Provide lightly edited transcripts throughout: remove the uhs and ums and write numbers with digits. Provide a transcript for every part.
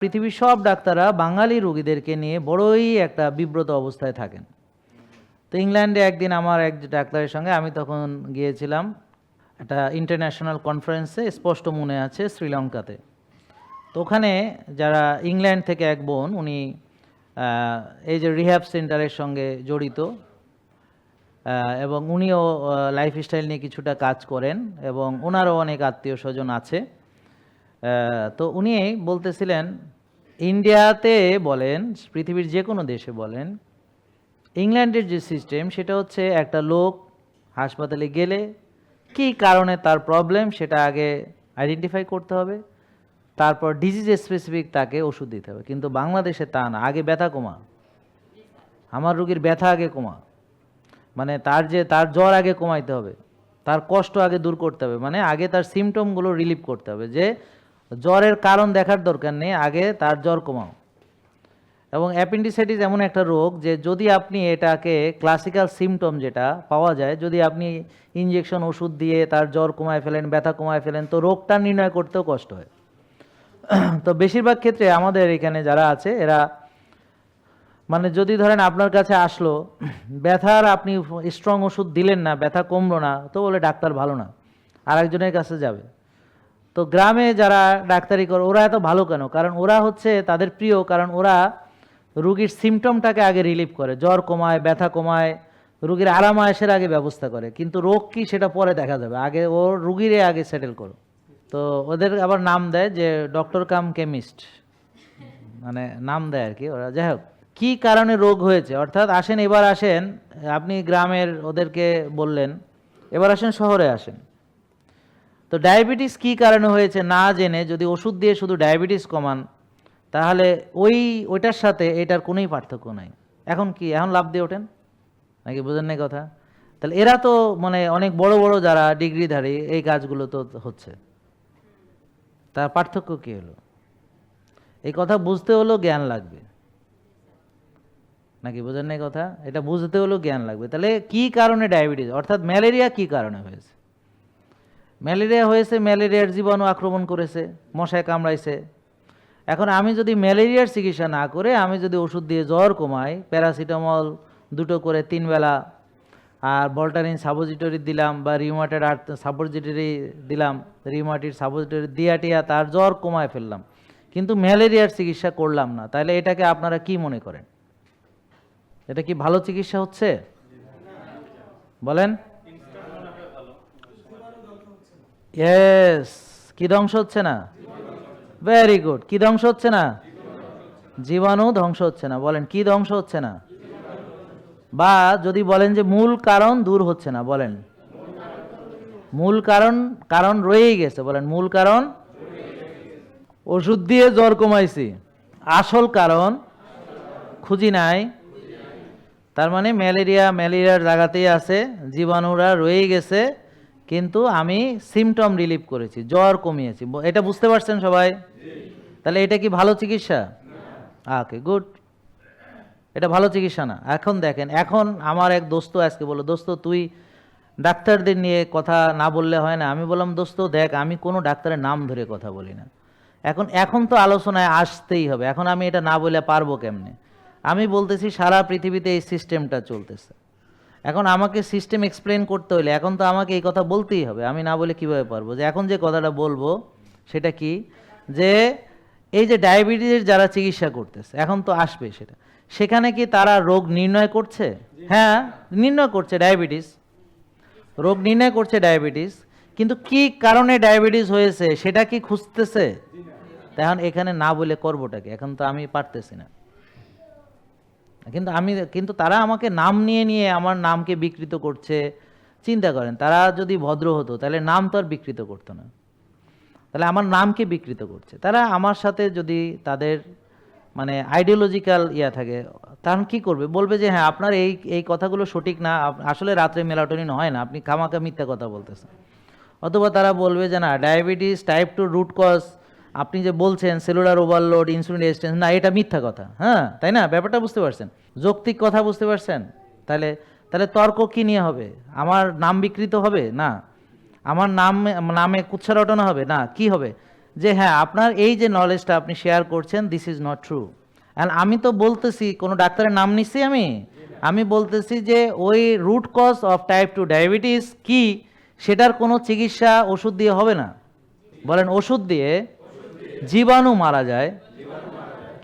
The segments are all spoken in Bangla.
পৃথিবীর সব ডাক্তাররা বাঙালি রোগীদেরকে নিয়ে বড়ই একটা বিব্রত অবস্থায় থাকেন। তো ইংল্যান্ডে একদিন আমার এক ডাক্তারের সঙ্গে আমি তখন গিয়েছিলাম একটা ইন্টারন্যাশনাল কনফারেন্সে, স্পষ্ট মনে আছে, শ্রীলঙ্কাতে। তো ওখানে যারা ইংল্যান্ড থেকে এক বোন, উনি এই যে রিহ্যাব সেন্টারের সঙ্গে জড়িত, এবং উনিও লাইফস্টাইল নিয়ে কিছুটা কাজ করেন এবং ওনারও অনেক আত্মীয় স্বজন আছে। তো উনি বলতেছিলেন, ইন্ডিয়াতে বলেন, পৃথিবীর যে কোনো দেশে বলেন, ইংল্যান্ডের যে সিস্টেম সেটা হচ্ছে একটা লোক হাসপাতালে গেলে কী কারণে তার প্রবলেম সেটা আগে আইডেন্টিফাই করতে হবে, তারপর ডিজিজ স্পেসিফিক তাকে ওষুধ দিতে হবে। কিন্তু বাংলাদেশে তা না, আগে ব্যথা কমা, আমার রুগীর ব্যথা আগে কমা, মানে তার জ্বর আগে কমাইতে হবে, তার কষ্ট আগে দূর করতে হবে, মানে আগে তার সিমটমগুলো রিলিভ করতে হবে। যে জ্বরের কারণ দেখার দরকার নেই, আগে তার জ্বর কমাও। এবং অ্যাপেন্ডিসাইটিস এমন একটা রোগ যে যদি আপনি এটাকে ক্লাসিক্যাল সিমটম যেটা পাওয়া যায়, যদি আপনি ইনজেকশন ওষুধ দিয়ে তার জ্বর কমায় ফেলেন, ব্যথা কমায় ফেলেন, তো রোগটা নির্ণয় করতেও কষ্ট হয়। তো বেশিরভাগ ক্ষেত্রে আমাদের এখানে যারা আছে এরা, মানে যদি ধরেন আপনার কাছে আসলো ব্যথার, আপনি স্ট্রং ওষুধ দিলেন না, ব্যথা কমলো না, তো বলে ডাক্তার ভালো না, আর একজনের কাছে যাবে। তো গ্রামে যারা ডাক্তারি করে ওরা এত ভালো কেন? কারণ ওরা হচ্ছে তাদের প্রিয়, কারণ ওরা রুগীর সিমটমটাকে আগে রিলিভ করে, জ্বর কমায়, ব্যথা কমায়, রুগীর আরামায়েশের আগে ব্যবস্থা করে। কিন্তু রোগ কি সেটা পরে দেখা যাবে, আগে ও রুগীরে আগে সেটেল করো। তো ওদের আবার নাম দেয় যে ডক্টর কাম কেমিস্ট, মানে নাম দেয় আর কি ওরা। যাই হোক, কী কারণে রোগ হয়েছে, অর্থাৎ আসেন, এবার আসেন, আপনি গ্রামের ওদেরকে বললেন, এবার আসেন শহরে আসেন। তো ডায়াবেটিস কী কারণে হয়েছে না জেনে যদি ওষুধ দিয়ে শুধু ডায়াবেটিস কমান, তাহলে ওইটার সাথে এটার কোনোই পার্থক্য নাই। এখন কি, এখন লাভ দিয়ে ওঠেন নাকি? বোঝেন নাই কথা? তাহলে এরা তো মানে অনেক বড় বড় যারা ডিগ্রিধারী, এই কাজগুলো তো হচ্ছে, তার পার্থক্য কী হলো? এই কথা বুঝতে হলেও জ্ঞান লাগবে, নাকি বোঝেন নাই কথা? এটা বুঝতে হলেও জ্ঞান লাগবে। তাহলে কি কারণে ডায়াবেটিস, অর্থাৎ ম্যালেরিয়া কি কারণে হয়েছে? ম্যালেরিয়া হয়েছে, ম্যালেরিয়ার জীবাণু আক্রমণ করেছে, মশায় কামড়াইছে। এখন আমি যদি ম্যালেরিয়ার চিকিৎসা না করে আমি যদি ওষুধ দিয়ে জ্বর কমাই, প্যারাসিটামল 2 করে 3 বেলা, আর ভল্টারিন সাপোজিটরি দিলাম, বা রিউমাটেড সাপোজিটরি দিলাম, রিউমাটিড সাপোজিটরি দিয়াটিয়া তার জ্বর কমায় ফেললাম, কিন্তু ম্যালেরিয়ার চিকিৎসা করলাম না, তাহলে এটাকে আপনারা কি মনে করেন? এটা কি ভালো চিকিৎসা হচ্ছে? বলেন। ইয়েস। কি ধ্বংস হচ্ছে না? Very good. কি ধ্বংস হচ্ছে না? জীবাণু ধ্বংস হচ্ছে না। বলেন, কি ধ্বংস হচ্ছে না? বা যদি বলেন যে মূল কারণ দূর হচ্ছে না, বলেন মূল কারণ রয়েই গেছে, বলেন মূল কারণ। ওষুধ দিয়ে জ্বর কমাইছি, আসল কারণ খুঁজি নাই। তার মানে ম্যালেরিয়ার জায়গাতেই আছে, জীবাণুরা রয়ে গেছে, কিন্তু আমি সিমটম রিলিভ করেছি, জ্বর কমিয়েছি। এটা বুঝতে পারছেন সবাই? তাহলে এটা কি ভালো চিকিৎসা? ওকে, গুড। এটা ভালো চিকিৎসা না। এখন দেখেন, এখন আমার এক দোস্ত আজকে বললো, দোস্ত তুই ডাক্তারদের নিয়ে কথা না বললে হয় না। আমি বললাম, দোস্ত দেখ, আমি কোনো ডাক্তারের নাম ধরে কথা বলি না। এখন তো আলোচনায় আসতেই হবে, এখন আমি এটা না বলে পারবো কেমনে? আমি বলতেছি সারা পৃথিবীতে এই সিস্টেমটা চলতেছে, এখন আমাকে সিস্টেম এক্সপ্লেন করতে হলে এখন তো আমাকে এই কথা বলতেই হবে। আমি না বলে কিভাবে পারবো? যে এখন যে কথাটা বলবো সেটা কি, যে এই যে ডায়াবেটিসের যারা চিকিৎসা করতেছে, এখন তো আসবে সেটা, সেখানে কি তারা রোগ নির্ণয় করছে? হ্যাঁ, নির্ণয় করছে ডায়াবেটিস, রোগ নির্ণয় করছে ডায়াবেটিস, কিন্তু কি কারণে ডায়াবেটিস হয়েছে সেটা কি খুঁজতেছে? এখন এখানে না বলে করবোটাকে, এখন তো আমি পারতেছি না। কিন্তু তারা আমাকে নাম নিয়ে আমার নামকে বিকৃত করছে। চিন্তা করেন, তারা যদি ভদ্র হতো তাহলে নাম তো আর বিকৃত করতো না, তাহলে আমার নামকে বিকৃত করছে। তারা আমার সাথে যদি তাদের মানে আইডিওলজিক্যাল থাকে, তখন কি করবে? বলবে যে হ্যাঁ, আপনার এই কথাগুলো সঠিক না, আসলে রাত্রে মেলাটোনিন হয় না, আপনি খামাখা মিথ্যা কথা বলতেছেন। অথবা তারা বলবে যে না, ডায়াবেটিস টাইপ 2 রুট কজ, আপনি যে বলছেন সেলুলার ওভারলোড, ইনসুলিন রেজিস্ট্যান্স, না এটা মিথ্যা কথা। হ্যাঁ, তাই না? ব্যাপারটা বুঝতে পারছেন? যৌক্তিক কথা বুঝতে পারছেন? তাহলে তর্ক কি নিয়ে হবে? আমার নাম বিকৃত হবে না? আমার নামে কুৎসা রটানো হবে না? কি হবে? যে হ্যাঁ আপনার এই যে নলেজটা আপনি শেয়ার করছেন this is not true. And আমি তো বলতেছি, কোনো ডাক্তারের নাম নিচ্ছি আমি বলতেছি যে ওই root cause of type 2 diabetes কি, সেটার কোনো চিকিৎসা ওষুধ দিয়ে হবে না। বলেন ওষুধ দিয়ে জীবাণু মারা যায়,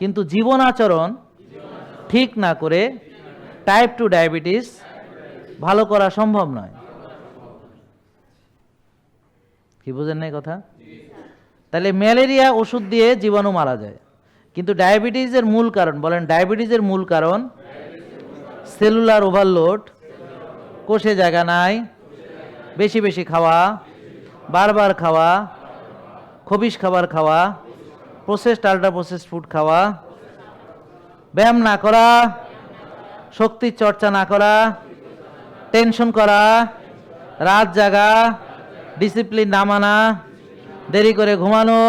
কিন্তু জীবন আচরণ ঠিক না করে টাইপ 2 ডায়াবেটিস ভালো করা সম্ভব নয়। কি বুঝেন না কথা? তাহলে ম্যালেরিয়া ওষুধ দিয়ে জীবাণু মারা যায়, কিন্তু ডায়াবেটিসের মূল কারণ, বলেন ডায়াবেটিসের মূল কারণ সেলুলার ওভারলোড, কোষে জায়গা নাই, বেশি বেশি খাওয়া, বারবার খাওয়া, খবিশ খাবার খাওয়া, প্রসেসড আল্ট্রা প্রসেসড ফুড খাওয়া, ব্যায়াম না করা, শক্তির চর্চা না করা, টেনশন করা, রাত জাগা, ডিসিপ্লিন না মানা, দেরি করে ঘুমানো,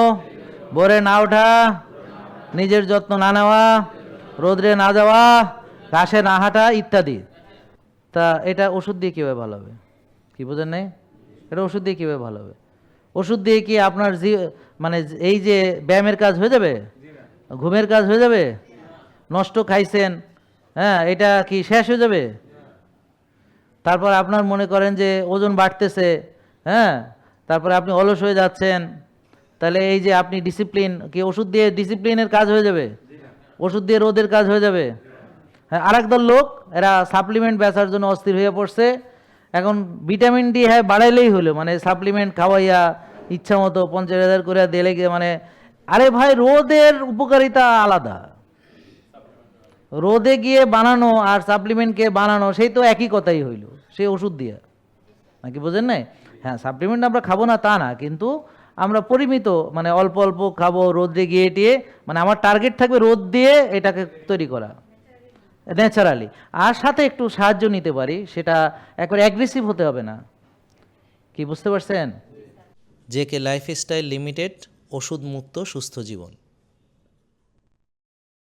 ভোরে না ওঠা, নিজের যত্ন না নেওয়া, রোদ্রে না যাওয়া, ঘাসে না হাঁটা ইত্যাদি। তা এটা ওষুধ দিয়ে কীভাবে ভালো হবে? কি বোঝেন নাই? এটা ওষুধ দিয়ে কীভাবে ভালো হবে? ওষুধ দিয়ে কি আপনার মানে এই যে ব্যায়ামের কাজ হয়ে যাবে, ঘুমের কাজ হয়ে যাবে? নষ্ট খাইছেন, হ্যাঁ, এটা কি শেষ হয়ে যাবে? তারপর আপনার মনে করেন যে ওজন বাড়তেছে, হ্যাঁ, তারপরে আপনি অলস হয়ে যাচ্ছেন, তাহলে এই যে আপনি ডিসিপ্লিন, কি ওষুধ দিয়ে ডিসিপ্লিনের কাজ হয়ে যাবে? ওষুধ দিয়ে রোদের কাজ হয়ে যাবে? হ্যাঁ, আরেক দল লোক এরা সাপ্লিমেন্ট বেচার জন্য অস্থির হয়ে পড়ছে। এখন ভিটামিন ডি হ্যাঁ বাড়াইলেই হলো, মানে সাপ্লিমেন্ট খাওয়াইয়া ইচ্ছা মতো 50,000 করে দিলে গিয়ে, মানে আরে ভাই রোদের উপকারিতা আলাদা, রোদে গিয়ে বানানো আর সাপ্লিমেন্টকে বানানো সেই তো একই কথাই হইল, সেই ওষুধ দিয়ে, নাকি বোঝেন নাই? হ্যাঁ, সাপ্লিমেন্ট আমরা খাবো না তা না, কিন্তু আমরা পরিমিত, মানে অল্প অল্প খাবো, রোদে গিয়ে টিয়ে, মানে আমার টার্গেট থাকবে রোদ দিয়ে এটাকে তৈরি করা ন্যাচারালি, আর সাথে একটু সাহায্য নিতে পারি, সেটা একবার অ্যাগ্রেসিভ হতে হবে না। কি বুঝতে পারছেন? জেকে লাইফস্টাইল লিমিটেড, ওষুধ মুক্ত সুস্থ জীবন।